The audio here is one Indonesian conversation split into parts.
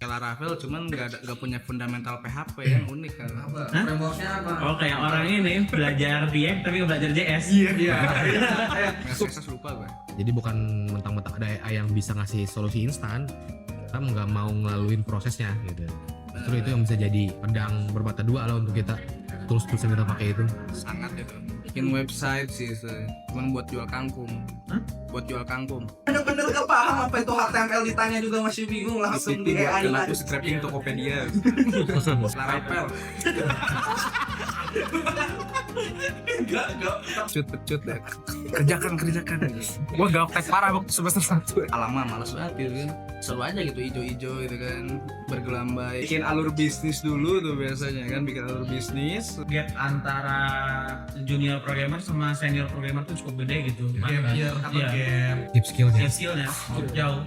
Laravel cuman nggak punya fundamental PHP yang unik kan. Frameworknya apa? Oh kayak orang ini belajar React tapi belajar JS. Iya. CSS lupa gue. Jadi bukan mentang-mentang ada AI yang bisa ngasih solusi instan, kita nggak mau ngelaluin prosesnya gitu. Justru itu yang bisa jadi pedang bermata dua lah untuk kita. Tools-tools yang kita pakai itu. Sangat itu. Bikin website sih, cuman buat jual kangkung. Buat jual kangkung. Bener-bener gak paham apa itu HTML, ditanya juga masih bingung, langsung di AI Aku aja. scraping Tokopedia. Laravel. Enggak. Pecut deh. Kerjakan. Gua gaptek parah waktu semester 1. Alamak malas banget gitu kan. Seru aja gitu ijo-ijo gitu kan. Bergelambai. Bikin alur bisnis dulu tuh biasanya kan, bikin alur bisnis. Gap antara junior programmer sama senior programmer tuh cukup gede gitu. Iya. Keep skillnya. Skillnya cukup jauh.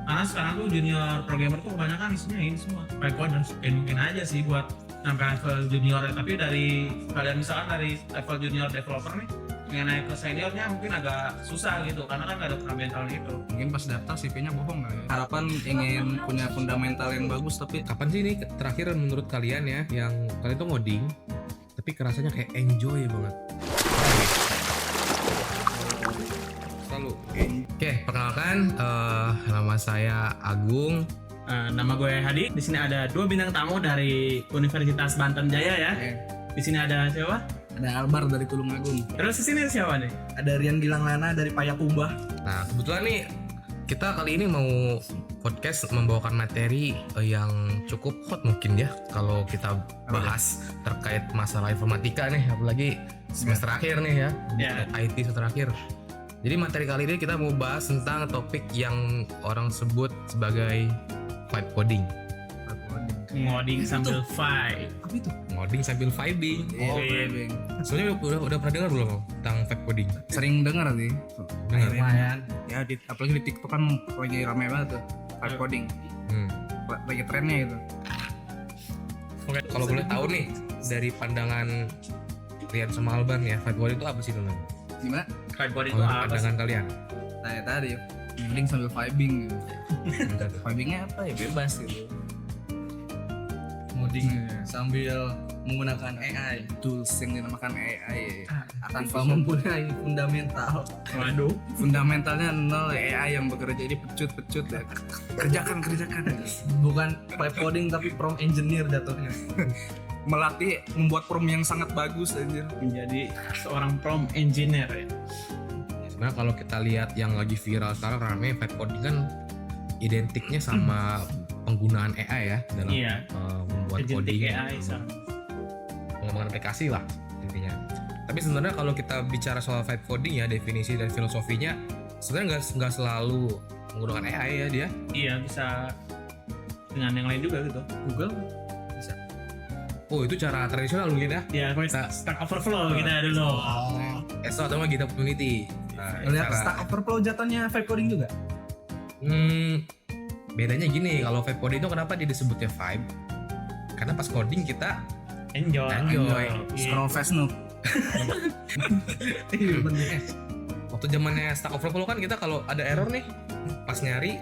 Karena sekarang tuh junior programmer tuh kebanyakan isinya ini semua coders. Mungkin aja sih buat sampai level junior, tapi dari kalian misalkan dari level junior developer nih pengen naik ke seniornya mungkin agak susah gitu karena kan nggak ada fundamentalnya itu. Mungkin pas daftar CV-nya bohong kali ya. Harapan ingin punya fundamental yang bagus tapi Kapan sih ini terakhir menurut kalian ya yang kalian tuh ngoding tapi kerasanya kayak enjoy banget? Selalu. Oke, perkenalkan nama saya Agung. Nama gue Hadi. Di sini ada dua bintang tamu dari Universitas Banten Jaya ya. Di sini ada siapa? ada Albar dari Tulungagung. Terus di sini siapa nih? Ada Rian Gilang Lana dari Payakumbuh. Nah, kebetulan nih kita kali ini mau podcast membawakan materi yang cukup hot mungkin ya kalau kita bahas terkait masalah informatika nih, apalagi semester akhir nih ya, IT semester akhir. Jadi materi kali ini kita mau bahas tentang topik yang orang sebut sebagai vibe coding. Ngoding sambil fight. Apa itu? Ngoding sambil vibing. Vibing. Soalnya udah pernah dengar belum tentang vibe coding? Sering dengar sih. Dengar. Lumayan. Ya apalagi di TikTok kan lagi rame banget tuh vibe coding. Lagi trennya itu. Oke, kalau boleh tahu nih dari pandangan Rian sama Alban ya, vibe coding itu apa sih teman? Gimana? Fight coding itu Kalau apa sih? pandangan kalian? Tanya tadi ngoding sambil vibing gitu. Vibingnya apa ya, bebas gitu. Ngoding sambil menggunakan AI, tools yang dinamakan AI tanpa mempunyai fundamental. Waduh. Fundamentalnya nol, AI yang bekerja jadi pecut ya. Kerjakan. Bukan pipe coding tapi prompt engineer jatuhnya. Melatih membuat prompt yang sangat bagus anjir. Menjadi seorang prompt engineer ya. Sebenarnya kalau kita lihat yang lagi viral sekarang rame vibe coding kan identiknya sama penggunaan AI ya dalam membuat Agentic coding, AI pengembangan aplikasi lah intinya. Tapi sebenarnya kalau kita bicara soal vibe coding ya, definisi dan filosofinya sebenarnya nggak selalu menggunakan AI ya dia. Iya, bisa dengan yang lain juga gitu. Google Oh itu cara tradisional mungkin ya. Ya, Stack Overflow kita dulu. ESO atau nggak GitHub Community. Nah, Lihat Stack Overflow jatuhnya vibe coding juga. Bedanya gini, kalau vibe coding itu kenapa dia disebutnya vibe? Karena pas coding kita Enjoy. scroll fast nu. waktu zamannya Stack Overflow kan kita kalau ada error nih pas nyari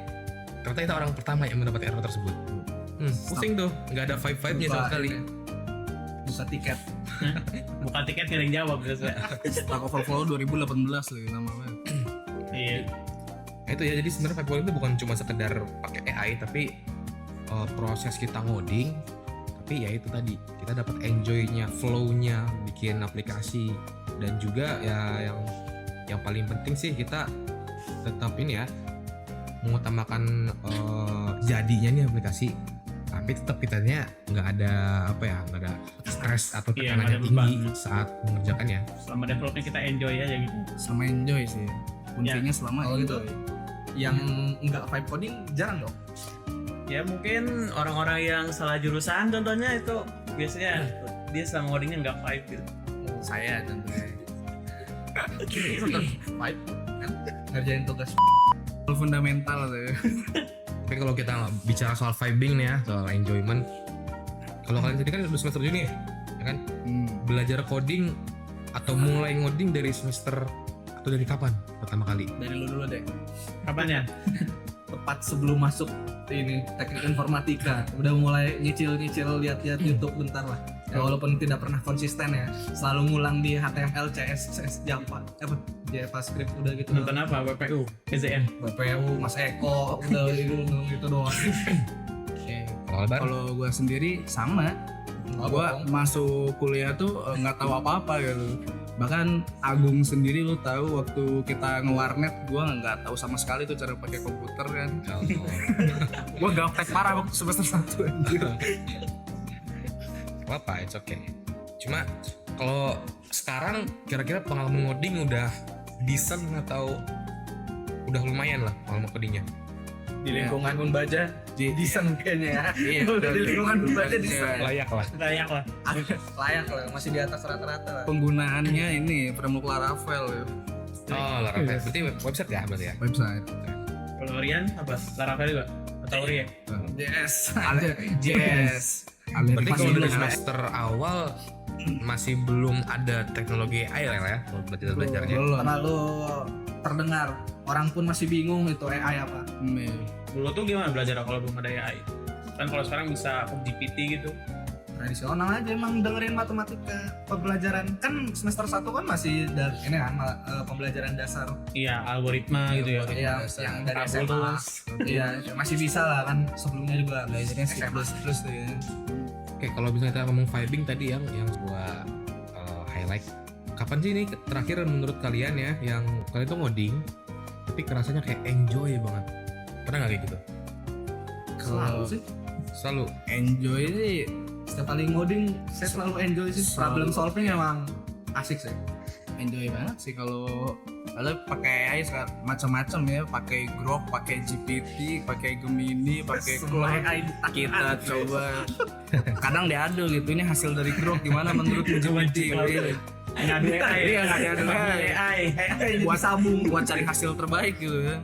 ternyata kita orang pertama yang mendapat error tersebut. Pusing tuh, nggak ada vibe-nya sama sekali. Buka tiket. Bukan tiket yang jawab biasa. Stack Overflow 2018 lagi namanya. Iya. Nah, itu ya, jadi sebenarnya vibe coding itu bukan cuma sekedar pakai AI tapi proses kita ngoding, tapi ya itu tadi kita dapat enjoy-nya, flow-nya bikin aplikasi, dan juga ya yang paling penting sih kita tetap ini ya mengutamakan jadinya nih aplikasi, tapi tetap kitanya nggak ada stres atau tekanannya tinggi saat mengerjakannya. Selama developnya kita enjoy aja gitu. Sama enjoy sih. Kuncinya selama Kalau enjoy. Yang enggak vibe coding jarang dong. Ya mungkin orang-orang yang salah jurusan contohnya itu biasanya dia sama ngodingnya nggak vibe gitu. Saya tentunya. Vibe kan ngerjain tugas. Fundamental tuh. Tapi kalau kita bicara soal vibing nih ya, soal enjoyment, kalau kalian sendiri kan udah semester Juni ya kan? Belajar coding atau mulai ngoding dari semester atau dari kapan pertama kali? Dari lu dulu deh. Kapan ya? tepat sebelum masuk ini teknik informatika. Udah mulai nyicil-nyicil lihat-lihat YouTube bentar lah. Ya, walaupun tidak pernah konsisten ya, selalu ngulang di HTML, CSS, JavaScript udah gitu. Nonton apa? WPU, PZN. BPU, Mas Eko, udah itu doang. Kalau gue sendiri sama, gue masuk kuliah tuh nggak tahu apa-apa gitu. Bahkan Agung sendiri lu tahu waktu kita ngewarnet, gue nggak tahu sama sekali tuh cara pakai komputer kan. Gue gaptek parah waktu semester 1 anjir. Apa, it's okay. Cuma kalau sekarang kira-kira pengalaman ngoding udah decent atau udah lumayan lah pengalaman codingnya? Di lingkungan Unbaja decent kayaknya ya. Iya, Udah di lingkungan Unbaja decent. Layak lah. Layak lah. Layak lah, masih di atas rata-rata lah. Penggunaannya ini framework Laravel ya. Oh, Laravel. Berarti website ya berarti ya? Website. Kalau Rian apa? Laravel juga? Atau React? Yes. Yes. Berarti kalau dari Masih semester awal masih belum ada teknologi AI lah ya, kalau belajarnya. belum. Terlalu terdengar. Orang pun masih bingung itu AI apa. Dulu tuh gimana belajar kalau belum ada AI? Kan kalau sekarang bisa GPT gitu. Tradisional aja emang dengerin matematika. Pembelajaran kan semester 1 kan masih ini kan pembelajaran dasar. Iya, algoritma gitu ya. Iya, yang dari SMA. Tabulus. Iya, masih bisa lah kan sebelumnya juga belajarnya C++ tuh ya. Oke, kalau misalnya kita ngomong vibing tadi yang gua highlight, kapan sih ini terakhir menurut kalian ya yang kalian tuh ngoding tapi kerasanya kayak enjoy banget? Pernah nggak kayak gitu? Selalu sih. Selalu. Enjoy sih. Setiap kali ngoding saya selalu enjoy sih. Problem solving emang asik sih. Enjoy banget sih kalau pakai AI macam-macam ya, pakai Grok, pakai GPT, pakai Gemini, pakai Semua Claude. AI Kita coba kadang diadu gitu, ini hasil dari Grok gimana menurut GPT gitu. Ngadu AI. Iya, ngadu AI. buat sambung buat cari hasil terbaik gitu ya.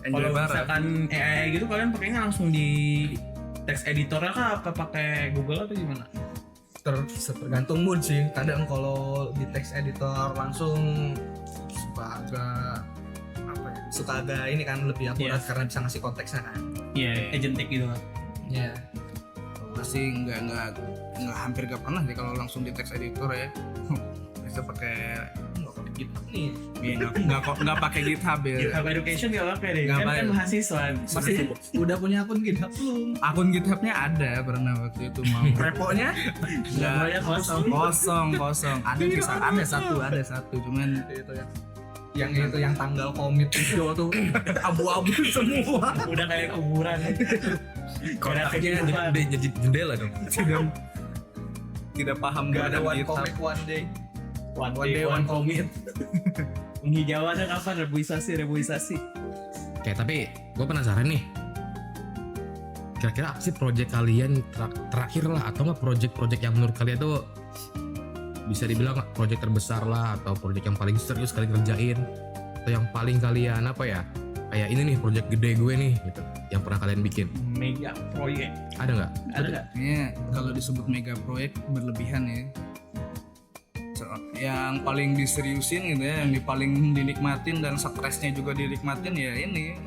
Enjoy Kalau banget. misalkan AI gitu kalian pakainya langsung di text editornya kah apa pakai Google atau gimana? Tergantung mood sih. Kadang kalau di text editor langsung suka agak ini kan lebih akurat karena bisa ngasih konteksnya kan. Iya, agentic gitu kan. Iya. Masih nggak hampir gak pernah sih kalau langsung di text editor ya. Bisa pakai GitHub nih. nggak pakai GitHub ya. GitHub Education nggak pakai deh. Nggak Kan pakai. mahasiswa. Masih udah punya akun GitHub belum? Akun GitHubnya ada pernah waktu itu mau. Reponya Nggak, kosong. kosong. Ada satu cuman itu ya. Yang itu yang tanggal komit itu tuh abu-abu semua. Udah kayak kuburan. Kotaknya jadi jendela dong. tidak paham Gak ada badan one GitHub. comic one day. One One day one commit. Penghijauannya kapan? Reboisasi. Oke, tapi gue penasaran nih. Kira-kira apa sih project kalian terakhir lah atau nggak project-project yang menurut kalian tuh bisa dibilang project terbesar lah atau project yang paling serius kalian kerjain atau yang paling kalian apa ya kayak ini nih project gede gue nih gitu yang pernah kalian bikin Mega proyek. ada nggak? Ada nggak? Kayaknya kalau disebut mega proyek berlebihan ya. Yang paling diseriusin gitu ya, yang paling dinikmatin dan stresnya juga dinikmatin ya ini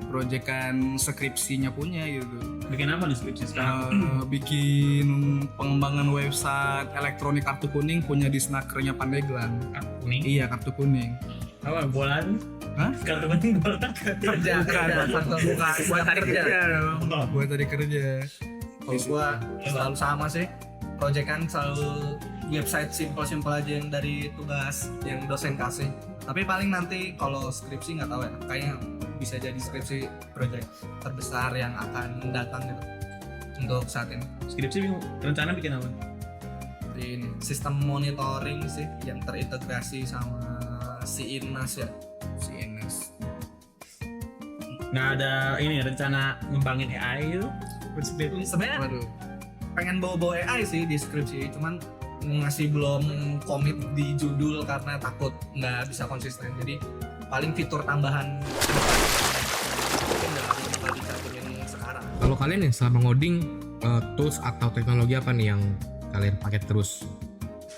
proyekan skripsinya punya gitu. Bikin apa nih skripsi sekarang? Bikin pengembangan website elektronik kartu kuning punya disnakernya Pandeglang. Kartu kuning. Iya, kartu kuning. Apa? Bolaan? Hah? Kartu kuning bolaan. Kerja buat hari kerja. Buat tadi kerja. Kalau gua selalu sama sih. Project kan selalu website simple aja yang dari tugas yang dosen kasih. Tapi paling nanti kalau skripsi nggak tahu ya. Kayaknya bisa jadi skripsi project terbesar yang akan datang gitu untuk saat ini. Skripsi rencana bikin apa? Ini sistem monitoring sih yang terintegrasi sama si Innas ya. Si Enes. Nggak ada ini rencana ngembangin AI gitu? Sebenarnya Waduh. pengen bawa AI sih di skripsi, cuman masih belum komit di judul karena takut nggak bisa konsisten. Jadi paling fitur tambahan mungkin nggak bisa dicampurkan sekarang. Kalau kalian nih selama ngoding tools atau teknologi apa nih yang kalian pakai terus?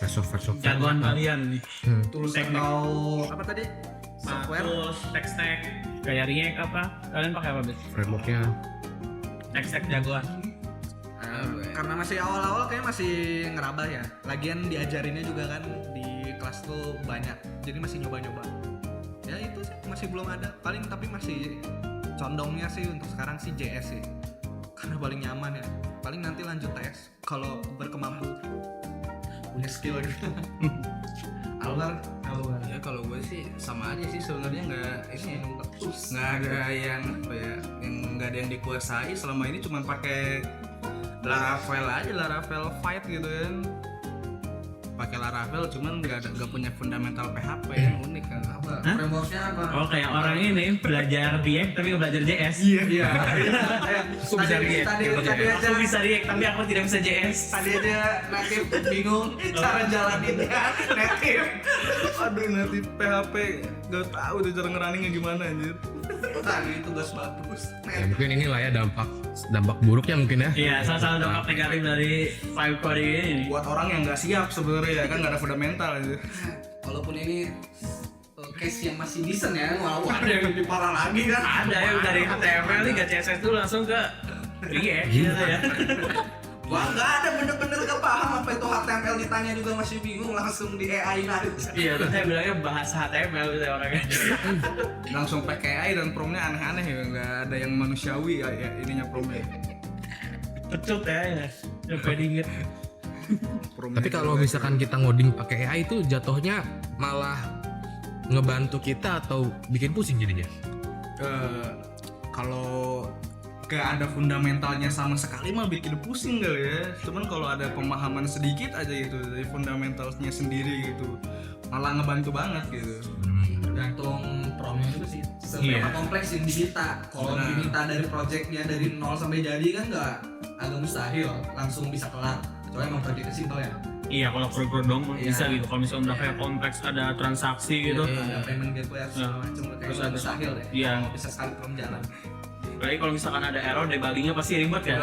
Software Jagoan kalian nih. Tools Teknik. atau apa tadi? software. tools, tech stack, kayak React apa? Kalian pakai apa, Bet? Frameworknya Tech stack jagoan. Karena masih awal-awal kayak masih ngeraba ya. Lagian diajarinnya juga kan di kelas tuh banyak. Jadi masih nyoba-nyoba. Ya itu sih masih belum ada. Paling tapi masih condongnya sih untuk sekarang sih JS sih. Karena paling nyaman ya. Paling nanti lanjut TS kalau berkemampu punya skill gitu. Alvar, Ya kalau gue sih sama aja sih sebenarnya, nggak ada yang apa ya, yang nggak ada yang dikuasai selama ini, cuma pakai Laravel aja, Laravel Fight gitu kan, pakai Laravel cuman nggak punya fundamental PHP yang unik kan. apa? Hah? Frameworknya apa? Oh, kayak orang ini belajar React tapi nggak belajar JS. Iya. Aku bisa React, Tadi gitu ya. aja Aku bisa React tapi aku tidak bisa JS. tadi aja native bingung cara jalaninnya native. Aduh, nanti PHP nggak tahu tuh cara ngeruningnya gimana anjir. Tadi tugas bagus. ya mungkin inilah ya dampak buruknya mungkin ya. Iya, salah satu dampak negatif dari vibe coding ini. Buat orang yang nggak siap sebenarnya kan, nggak ada fundamental aja. Walaupun ini case yang masih decent ya, wow, ada yang lebih parah lagi kan? Ada yang dari HTML nih ke CSS tuh langsung ke React gitu ya. Wah, nggak ada bener-bener gak paham apa itu HTML, ditanya juga masih bingung, langsung di AI aja. Iya, terus saya bilangnya bahasa HTML gitu ya orangnya. Langsung pakai AI dan promnya aneh-aneh ya, nggak ada yang manusiawi ya ininya promnya. Pecut ya, sampai diinget. Tapi kalau misalkan kita ngoding pakai AI itu jatuhnya malah ngebantu kita atau bikin pusing jadinya. Kalau gak ada fundamentalnya sama sekali mah bikin pusing kali ya. Cuman kalau ada pemahaman sedikit aja gitu dari fundamentalnya sendiri gitu, malah ngebantu banget gitu. Tergantung promnya juga sih, seberapa kompleks yang diminta. Kalau Benar. diminta dari projectnya dari nol sampai jadi kan nggak, agak mustahil langsung bisa kelar. Kecuali emang projectnya simpel ya. Iya, kalau pro dong Iya. bisa gitu. Kalau misalnya udah kayak kompleks ada transaksi gitu. Ada payment gateway segala macam, Terus kayak ada- mustahil deh. Iya. Kalau bisa sekali prom jalan. Apalagi kalau misalkan ada error, debuggingnya pasti ribet ya.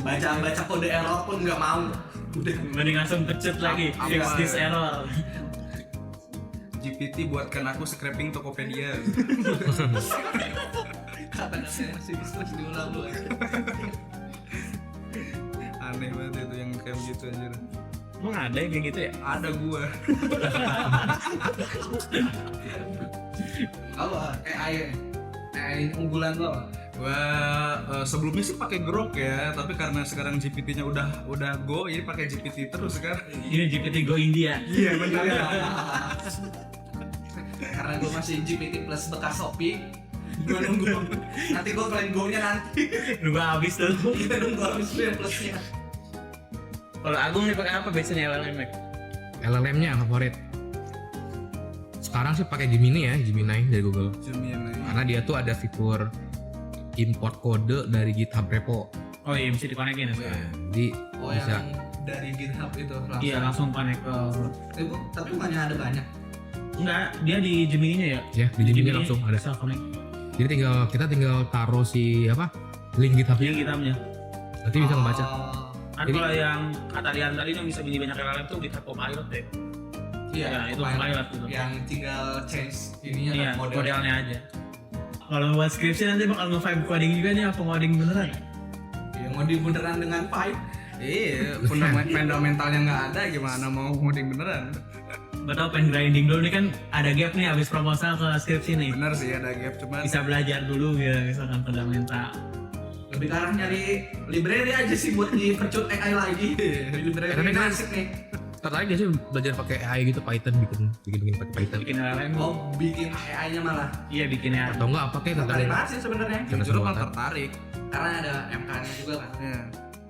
Baca kode error pun nggak mau. Udah. Mending langsung pecut lagi, Apa- fix this error. GPT buatkan aku scraping Tokopedia. Kata-katanya masih terus diulang lu aja. Aneh banget itu yang kayak gitu anjir. Emang ada yang kayak gitu ya? Ada gua. Apa? AI unggulan lo? Gua sebelumnya sih pakai Grok ya, tapi karena sekarang GPT-nya udah Go, jadi pakai GPT terus kan. Ini GPT Go India. Iya benar ya. Karena gue masih GPT plus bekas Shopee, gue nunggu nanti gue plan go-nya nanti. Nunggu habis tuh. Kita nunggu habis dulu yang plusnya. Kalau Agung nih pakai apa biasanya LLM? LLM-nya yang favorit. Sekarang sih pakai Gemini ya, Gemini dari Google. Gemini. Karena dia tuh ada fitur import kode dari GitHub repo. Oh iya, bisa dikonekin ya sekarang. Jadi Oh bisa yang dari GitHub itu langsung. Iya, langsung connect ke. Tapi bukannya ada banyak. Enggak, dia di Gemini-nya ya. ya di Gemini langsung ada. Bisa connect. Jadi kita tinggal taruh si link GitHub-nya. Link hitamnya. Nanti bisa ngebaca. Kan Jadi- kalau yang kata Dian tadi yang bisa bunyi banyak LLM tuh GitHub Copilot deh. Iya, Ya, itu Copilot gitu. yang tinggal change ininya Iya, kan, modelnya aja. Kalau buat skripsi nanti bakal nge-vibe coding juga nih, apa ngoding beneran? Iya, mau di beneran dengan Python. Iya, fundamentalnya nggak ada, gimana mau ngoding beneran? Gak tau pengen grinding dulu nih kan ada gap nih abis proposal ke skripsi nih. Bener sih ada gap, cuman Bisa belajar dulu ya misalkan fundamental. Lebih ke arah nyari library aja sih buat dipercut AI lagi. Di library Tapi kan- asik nih. Tertarik gak sih belajar pakai AI gitu, Python bikin pakai Python? Bikin LLM. Oh, bikin AI-nya malah. Iya bikinnya. Atau enggak apa kayak Tertarik tertarik? banget sih sebenarnya. Karena jujur semua emang kan. tertarik. Karena ada MK-nya juga kan. Ya.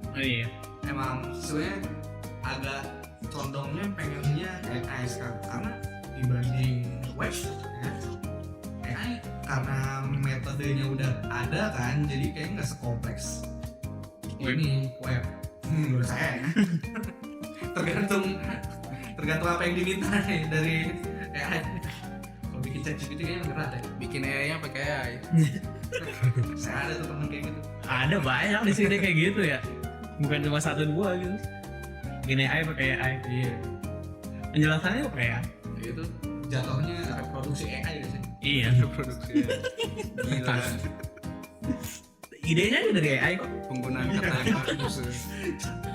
Oh iya. Emang sebenarnya agak condongnya pengennya AI sekarang karena dibanding web ya, AI karena metodenya udah ada kan, jadi kayaknya nggak sekompleks ini web menurut saya ya. tergantung apa yang diminta nih dari AI. Kalau bikin ChatGPT kayaknya berat ya. Bikin AI-nya pakai AI. Saya ada tuh temen kayak gitu. Ada banyak di sini kayak gitu ya. Bukan cuma satu dua gitu. Bikin AI pakai AI. Iya. Penjelasannya pakai AI. Itu jatuhnya reproduksi AI gitu sih. Iya. Produksi gila, Idenya juga dari AI kok. penggunaan kata yang bagus.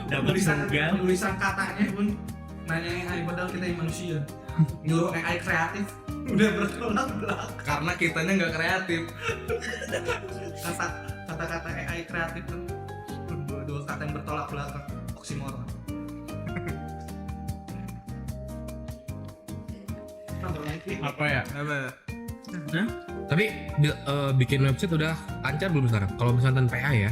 Dapat juga. Tulisan katanya pun nanya AI padahal kita yang manusia. Nyuruh AI kreatif udah bertolak belakang. Karena kitanya nggak kreatif. Kata-kata AI kreatif tuh dua kata yang bertolak belakang, oksimoron. Apa ya? Apa? Tapi bikin website udah lancar belum sekarang? Kalau misalnya tanpa AI ya?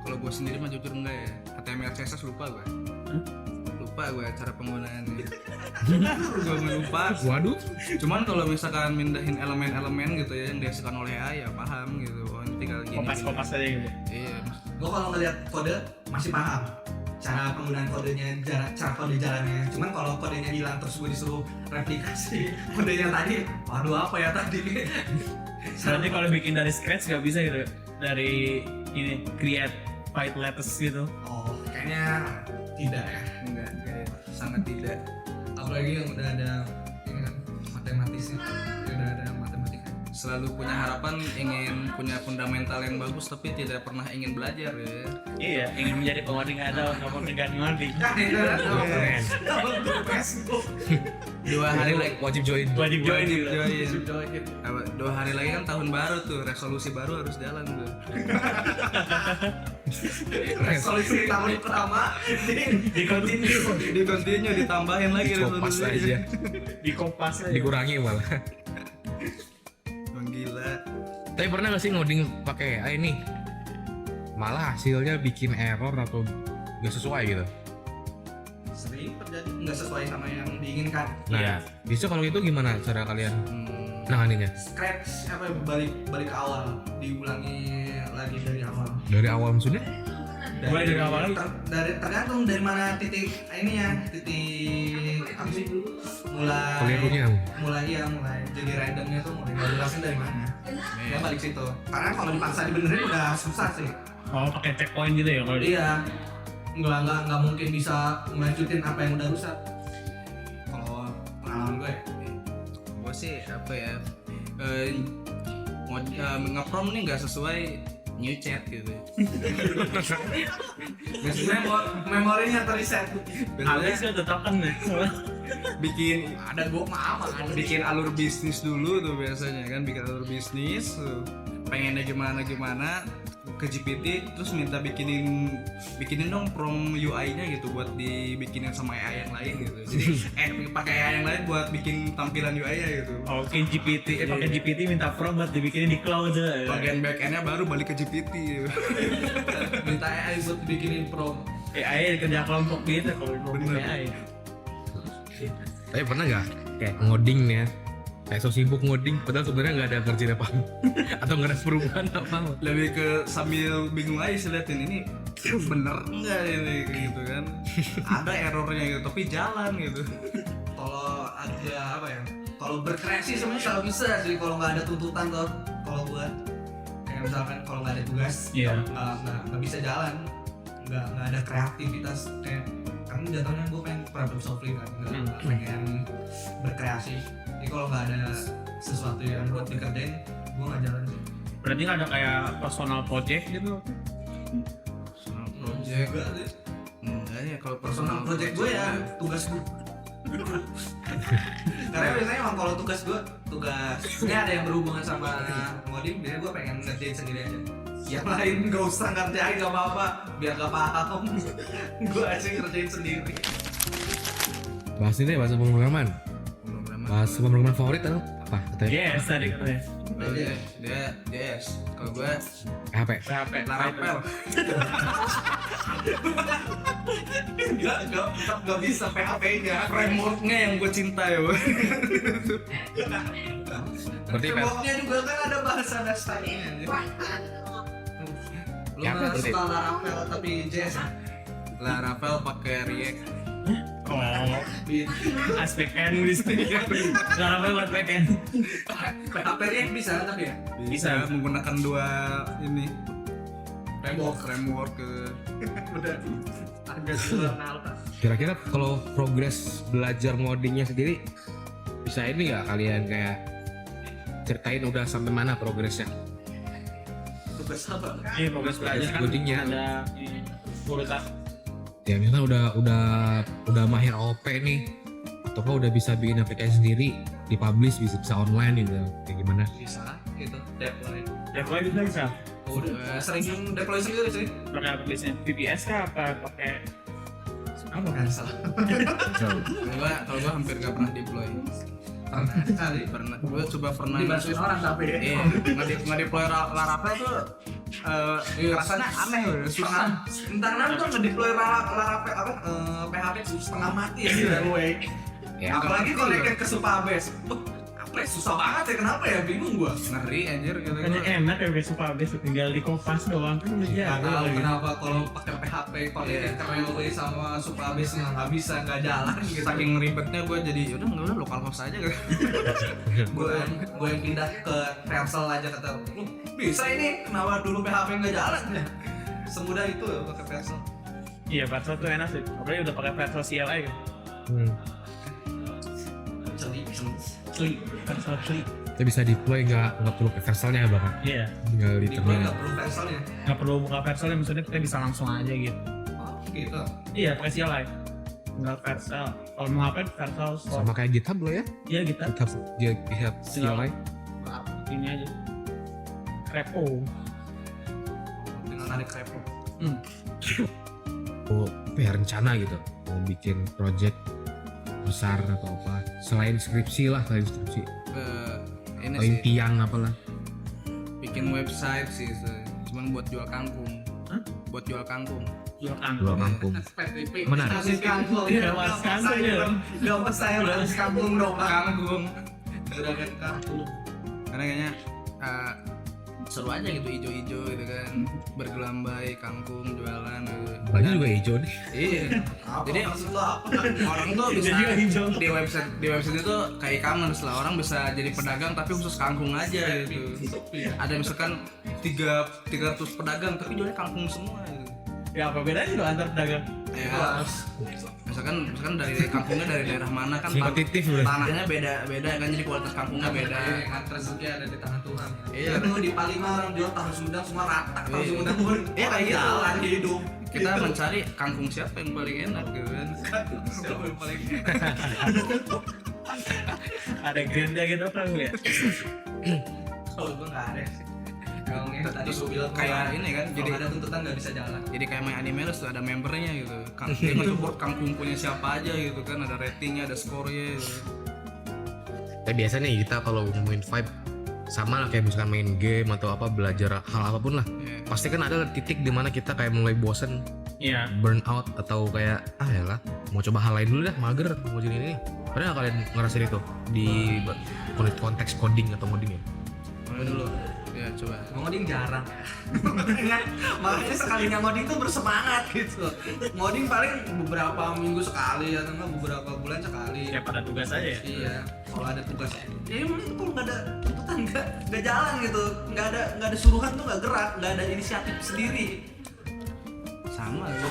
Kalau gue sendiri mah jujur enggak ya. HTML CSS lupa gue. Lupa gue cara penggunaannya. Gue lupa. Waduh. Cuman kalau misalkan mindahin elemen-elemen gitu ya yang dihasilkan oleh AI ya paham gitu. Oh ini tinggal gini. Kopas aja gitu. Iya. Gue kalau ngeliat kode masih paham cara penggunaan kodenya, cara kode jalannya. Cuman kalau kodenya hilang terus gue disuruh replikasi kodenya tadi, waduh apa ya tadi? Berarti kalau bikin dari scratch nggak bisa gitu? Dari ini create byte letters gitu? Oh, kayaknya tidak ya. Enggak, sangat tidak. Apalagi yang udah ada ini kan, matematisnya, udah ada matematika. Selalu punya harapan ingin punya fundamental yang bagus tapi tidak pernah ingin belajar ya. Iya, ingin menjadi pengoding atau ganti ngoding. Kan itu kan Keren. kalau grup Facebook. 2 hari lagi Wajib join. Wajib join wajib gitu. join. 2 hari lagi kan tahun baru tuh, resolusi baru harus jalan tuh. Resolusi tahun pertama Di continue, Di continue ditambahin lagi Kopas aja. di kompas aja. Dikurangi malah. Bang gila. Tapi pernah gak sih ngoding pakai AI nih? Malah hasilnya bikin error atau gak sesuai gitu. sering terjadi nggak sesuai sama yang diinginkan. Nah, Iya. bisa kalau itu gimana cara kalian nanganinnya? Scratch apa balik ke awal, diulangi lagi dari awal. Dari awal maksudnya? Mulai dari awal lagi? Tergantung dari mana titik ini ya, titik apa sih? Kelirunya. mulai jadi randomnya tuh mulai nggak jelasin dari mana. Ya balik situ. Karena kalau dipaksa dibenerin udah susah sih. Oh, pakai checkpoint gitu ya kalau di. Iya. Nggak mungkin bisa melanjutin apa yang udah rusak. Kalau pengalaman gue. Gue sih apa ya? Ngeprom nih nggak sesuai new chat gitu. Biasanya Memorinya terreset. Habis kan tetap kan ya. bikin Ada gue maaf bikin alur bisnis dulu tuh biasanya kan, bikin alur bisnis tuh. Pengennya gimana ke GPT terus minta bikinin dong prom UI-nya gitu buat dibikinin sama AI yang lain gitu. Jadi pakai AI yang lain buat bikin tampilan UI-nya gitu. Oke, GPT, pakai GPT minta prompt buat dibikinin di cloud aja. Bagian back-end-nya baru balik ke GPT gitu. minta AI buat bikinin pro. AI kerja kelompok gitu kalau mau Bener. AI. Tapi pernah nggak kayak ngoding nih ya? Kayak so sibuk ngoding, padahal sebenarnya nggak ada kerjaan apa atau nggak ada perubahan apa? Lebih ke sambil bingung aja sih liatin ini bener enggak ini gitu kan. Ada errornya gitu tapi jalan gitu. Kalau ada apa ya? Kalau berkreasi sebenarnya selalu bisa sih kalau nggak ada tuntutan tuh. Kalau buat kayak misalkan kalau nggak ada tugas, Iya. nggak bisa jalan, nggak ada kreativitas kayak kan jatuhnya gue pengen problem solving kan, nggak pengen berkreasi. Jadi kalau nggak ada sesuatu yang buat dikerjain, gue nggak jalan sih. Berarti nggak ada kayak personal project gitu? Personal project Enggak deh. enggak ya, kalau Personal project gue ya tugas gue. Karena biasanya emang kalau tugas ini ada yang berhubungan sama ngoding, biasanya gue pengen ngerjain sendiri aja. Yang lain gak usah ngerjain gak apa-apa, biar gak paham. Gue aja ngerjain sendiri. Bahas ini deh, bahasa pemrograman. Bahasa pemrograman favorit atau apa? Katanya Yes, tadi katanya. dia yes. Kalau gue HP. PHP. Laravel. Gak bisa PHP-nya. Frameworknya yang gue cinta ya. Berarti Frameworknya juga kan ada bahasa dasarnya. Lu Ya, nggak berarti. suka Laravel tapi JS. Laravel pakai React. Oh, aspek end list. Laravel buat backend. PHP-nya bisa tapi ya. Bisa menggunakan dua ini Framework. framework ke Udah agak sederhana. Kira-kira kalau progres belajar ngodingnya sendiri bisa ini nggak kalian kayak ceritain udah sampai mana progresnya? Tugas apa? Iya, progres belajar kan Codingnya. ada kualitas. Ya misalnya udah mahir AOP nih, atau udah bisa bikin aplikasi sendiri, dipublish bisa online gitu, kayak gimana? Bisa gitu deploy. Deploy bisa. Udah sering deploy sendiri sih. Pakai aplikasinya VPS kah apa pakai Apa kan salah? Kalau gua hampir gak pernah deploy. Kali. Gue coba pernah Dibantuin orang tapi ya. Iya, nge-deploy Laravel tuh rasanya aneh loh. Susah. Entar tuh ngedeploy Laravel apa PHP itu setengah mati ya di Runway. Ya, Apalagi connect ke Supabase. Apa ya susah banget ya, kenapa ya, bingung gua. Ngeri anjir gitu. Makanya enak ya besok habis tinggal di Kompas doang kan udah Nggak jadi. tahu kenapa kalau pakai PHP connect ke Railway sama Supabase nggak bisa, nggak jalan gitu. Saking ribetnya gue jadi yaudah nggak udah lokal host aja gitu. gue yang pindah ke Vercel aja kata lu bisa ini, kenapa dulu PHP nggak jalan ya, semudah itu ya pakai Vercel. Iya, Vercel tuh enak sih. Apalagi udah pakai Vercel CLI kan. Vercel Cli. Kita bisa deploy nggak perlu ke Vercel-nya bahkan, Iya, tinggal di Di gue terminal. nggak perlu Vercelnya. nggak perlu buka Vercelnya, maksudnya kita bisa langsung aja gitu. Oh gitu. Iya, pakai CLI. Nggak Vercel. Kalau mau ngapain Vercel Store. Sama kayak GitHub lo ya, Iya kita GitHub CLI. ini aja. Repo. Dengan narik repo. Oh, apa ya, rencana gitu mau bikin project besar atau apa selain skripsi lah, selain skripsi Ini atau sih impian apalah. bikin website sih, cuman buat jual kangkung. Hah? Buat jual kangkung. Jual Jual kangkung. SPTP. Menarik. Kasih kangkung. Iya, mas kangkung ya. Gak pas saya bahas kangkung dong. Kangkung. Udah kan kangkung. Karena kayaknya seru aja gitu, ijo-ijo gitu kan, bergelambai kangkung jualan gitu. Baju juga hijau nih. Iya. Apa Jadi maksud lo apa? orang tuh bisa Dia juga hijau. di website itu kayak e-commerce lah, orang bisa jadi pedagang tapi khusus kangkung aja gitu. Ada misalkan 300 pedagang tapi jualnya kangkung semua gitu. Ya apa bedanya tuh antar pedagang? Ya, misalkan dari kangkungnya dari daerah mana kan, Kompetitif udah. tanahnya beda kan, jadi kualitas kangkungnya beda. Kan rezeki ada di tangan Tuhan. Iya. Itu di Palima orang jual tahu Sumedang semua rata. Tahu Iya. Sumedang pun Iya, kayak gitu. jalan hidup. Kita mencari kangkung siapa yang paling enak gitu kan. Siapa yang paling Ada grade gitu kan ya? kalau gue nggak ada. Kalau yang tadi gue bilang Kayak ini kan, jadi jadi ada tuntutan nggak bisa jalan. jadi kayak main animalist tuh ada membernya gitu. Dia nge-support kangkung punya siapa aja gitu kan, ada ratingnya, ada skornya gitu. Tapi biasanya kita kalau ngomongin vibe sama lah kayak misalkan main game atau apa, belajar hal apapun lah, Iya. pasti kan ada titik dimana kita kayak mulai bosen, Iya. burn out, atau kayak yalah mau coba hal lain dulu dah, mager mau jadi ini. Pernah nggak kalian ngerasain itu di konteks coding atau ngoding ya? Mana dulu? Ya coba. Ngoding jarang. Makanya sekalinya ngoding tuh bersemangat gitu. Ngoding paling beberapa minggu sekali atau enggak beberapa bulan sekali. Ya pada tugas aja ya. Iya, kalau ada tugas. Ya emang itu kalau nggak ada tuntutan nggak jalan gitu, nggak ada suruhan tuh nggak gerak, nggak ada inisiatif sendiri. Sama gitu.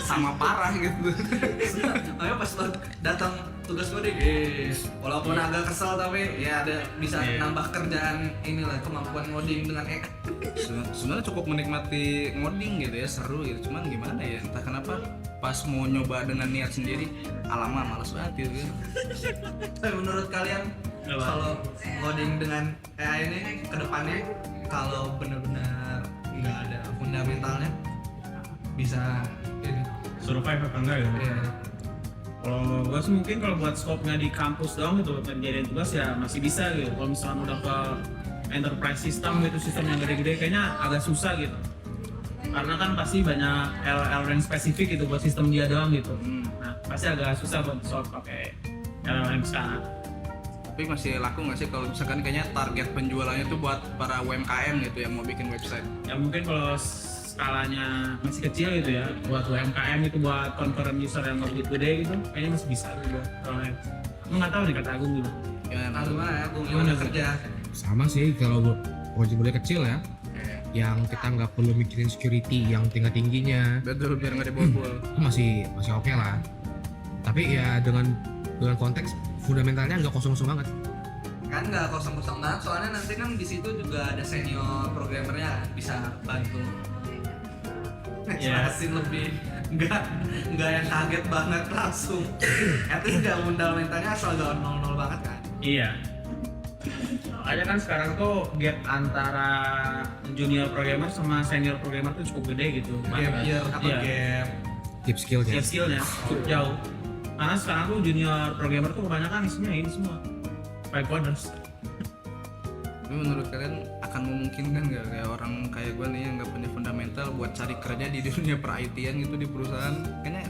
Sama parah gitu. Makanya pas lo datang tugas ngoding, walaupun agak kesel tapi ya ada bisa Iya. nambah kerjaan inilah, kemampuan ngoding dengan Sebenarnya cukup menikmati ngoding gitu ya, seru gitu. Cuman gimana ya, entah kenapa pas mau nyoba dengan niat sendiri, alamak malas banget gitu kan. Tapi menurut kalian Apa? kalau ngoding dengan AI ini kedepannya kalau benar-benar nggak ada fundamentalnya bisa ini? Survive apa enggak ya? Iya. Kalau gue sih mungkin kalau buat scope-nya di kampus doang gitu, menjadiin tugas ya masih bisa gitu. Kalau misalnya udah ke enterprise system gitu, sistem yang gede-gede kayaknya agak susah gitu. Karena kan pasti banyak LLM yang spesifik gitu buat sistem dia doang gitu. Nah pasti agak susah buat solve pakai LLM sekarang. Tapi masih laku nggak sih kalau misalkan kayaknya target penjualannya tuh buat para UMKM gitu yang mau bikin website? Ya mungkin kalau skalanya masih kecil gitu ya, buat UMKM itu buat concurrent user yang nggak begitu gede gitu, kayaknya masih bisa gitu. Lu nggak tahu nih kata Agung gitu. Ya, Nah, gimana ya? Gimana kerja? Sama sih kalau proyek kecil ya, yang kita nggak perlu mikirin security yang tingginya Betul, biar nggak dibobol. itu masih oke lah. Tapi ya dengan konteks fundamentalnya nggak kosong-kosong banget. Kan nggak kosong-kosong banget, soalnya nanti kan di situ juga ada senior programmernya bisa bantu jelasin lebih, nggak yang kaget banget langsung. At least nggak fundamentalnya asal gak nol banget kan. Iya. Makanya kan sekarang tuh gap antara junior programmer sama senior programmer tuh cukup gede gitu. Gap year apa Iya. gap? Keep skillnya. Gap skillnya cukup jauh. Karena sekarang tuh junior programmer tuh kebanyakan isinya ini semua baik coders. Tapi menurut kalian akan memungkinkan nggak kayak orang kayak gue nih yang nggak punya fundamental buat cari kerja di dunia per-IT-an gitu di perusahaan? Kayaknya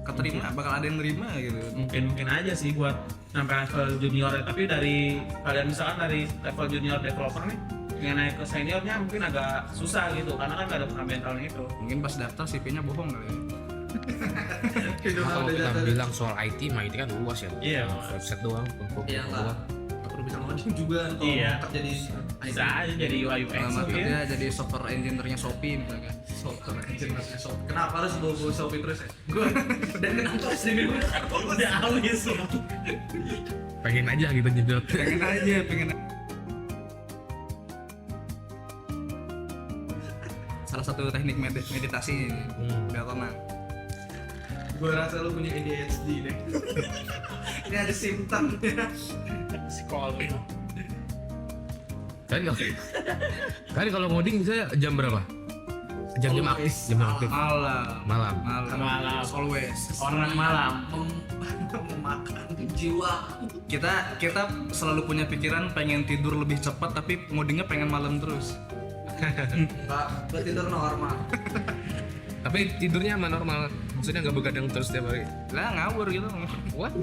keterima, bakal ada yang nerima gitu. Mungkin aja sih buat sampai level junior, tapi dari kalian misalkan dari level junior developer nih pengen naik ke seniornya mungkin agak susah gitu karena kan nggak ada fundamentalnya itu. Mungkin pas daftar CV-nya bohong kali ya. Nah, kalau kita bilang soal IT mah itu kan luas ya. Iya. Website doang, Iya doang. lah. Nggak perlu bisa ngoding juga kalau Iya. mau kerja di Bisa aja jadi UI UX Lama gitu kerja ya. jadi software engineer-nya Shopee misalkan. software engineer Shopee. Kenapa harus bawa Shopee terus ya? Gue dan kenapa harus dibilang Udah habis. Pengen aja gitu nyedot. Pengen aja, pengen. Salah satu teknik meditasi udah tenang. gue rasa lu punya ADHD deh. Ini ada simptomnya. Psikolog. Kan kalau ngoding bisa jam berapa? Jam-jam aktif, jam-jam aktif. Malam. Malam. Malam. Always. Orang malam. Memakan jiwa. Kita selalu punya pikiran pengen tidur lebih cepat tapi ngodingnya pengen malam terus. Enggak, gue tidur normal. Tapi tidurnya aman normal. Maksudnya nggak begadang terus tiap hari. Lah ngawur gitu. What?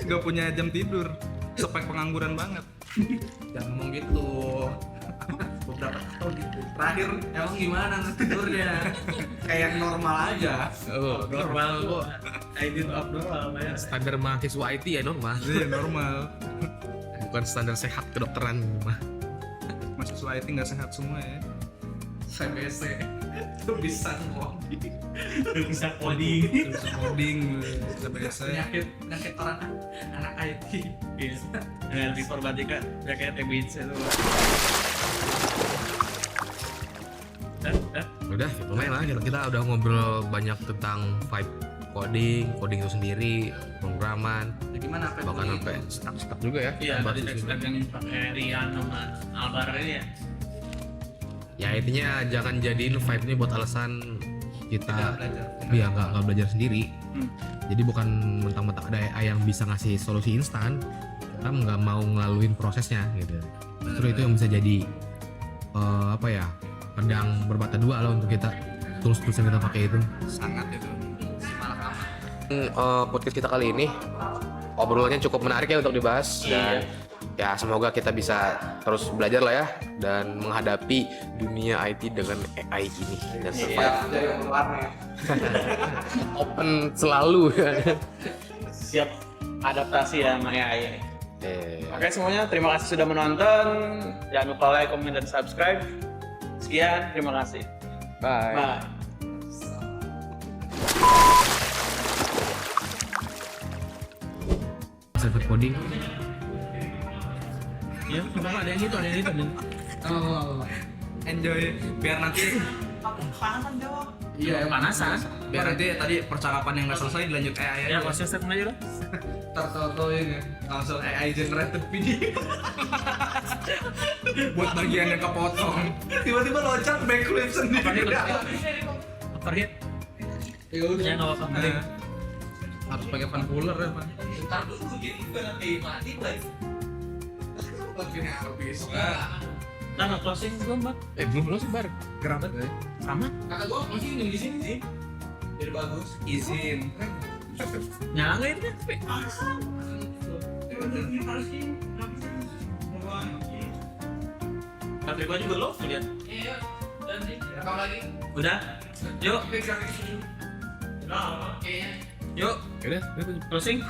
Gak punya jam tidur. Spek pengangguran banget. Jangan ngomong gitu. Beberapa tahun gitu. Terakhir emang gimana tidurnya? Kayak normal aja. Oh, Normal kok. ID itu abnormal ya. standar mahasiswa IT ya normal. Iya normal. Bukan standar sehat kedokteran mah. Mahasiswa IT nggak sehat semua ya. CBC itu bisa ngoding. Bisa coding. Terus coding, biasa. Penyakit orang anak IT. Iya. Dengan informatika ya kayak TBC itu. Udah, lumayan lah kita udah ngobrol banyak tentang vibe coding itu sendiri, pemrograman, Jadi gimana apa bahkan sampai stuck juga ya. Iya, tadi Bagus teks juga. yang pakai Rian sama Albar ini ya. Ya intinya jangan jadiin vibe ini buat alasan tidak kita belajar? ya nggak belajar sendiri. Hmm. Jadi bukan mentang-mentang ada AI yang bisa ngasih solusi instan, kita nggak mau ngelaluin prosesnya gitu. Justru itu yang bisa jadi apa ya, pedang berbata dua lah untuk kita, tools-tools yang kita pakai itu. Sangat itu. Podcast kita kali ini obrolannya cukup menarik ya untuk dibahas dan ya semoga kita bisa terus belajar lah ya dan menghadapi dunia IT dengan AI ini dan survive Dari warna. open selalu. Siap adaptasi ya sama AI. Eh, Oke semuanya, terima kasih sudah menonton. Jangan lupa like, comment, dan subscribe. Sekian, terima kasih. bye. Bye. Server coding. Ya, ada yang itu, ada yang itu. Enjoy. Biar nanti Iya, Panasan. biar nanti tadi percakapan yang nggak selesai dilanjut AI Ya, aja. konsisten statement aja dong. Tato ini langsung AI generated video. Buat bagian yang kepotong. Tiba-tiba loncat backflip sendiri. Overheat. Ya udah. Ya, nggak apa-apa. Nah, harus pakai fan cooler ya Pak. Ntar dulu jadi nanti mati lagi. Waktunya habis. Nah, closing belum, Bang? Belum sih bar. Gerabet ya. Sama? Kata gua masih di sini sih. Jadi bagus. Izin. Nyala nggak itu? Tapi gua juga low lihat. Iya. Dan rekam lagi. Udah. Yuk. Iya. Yuk. Udah, Closing.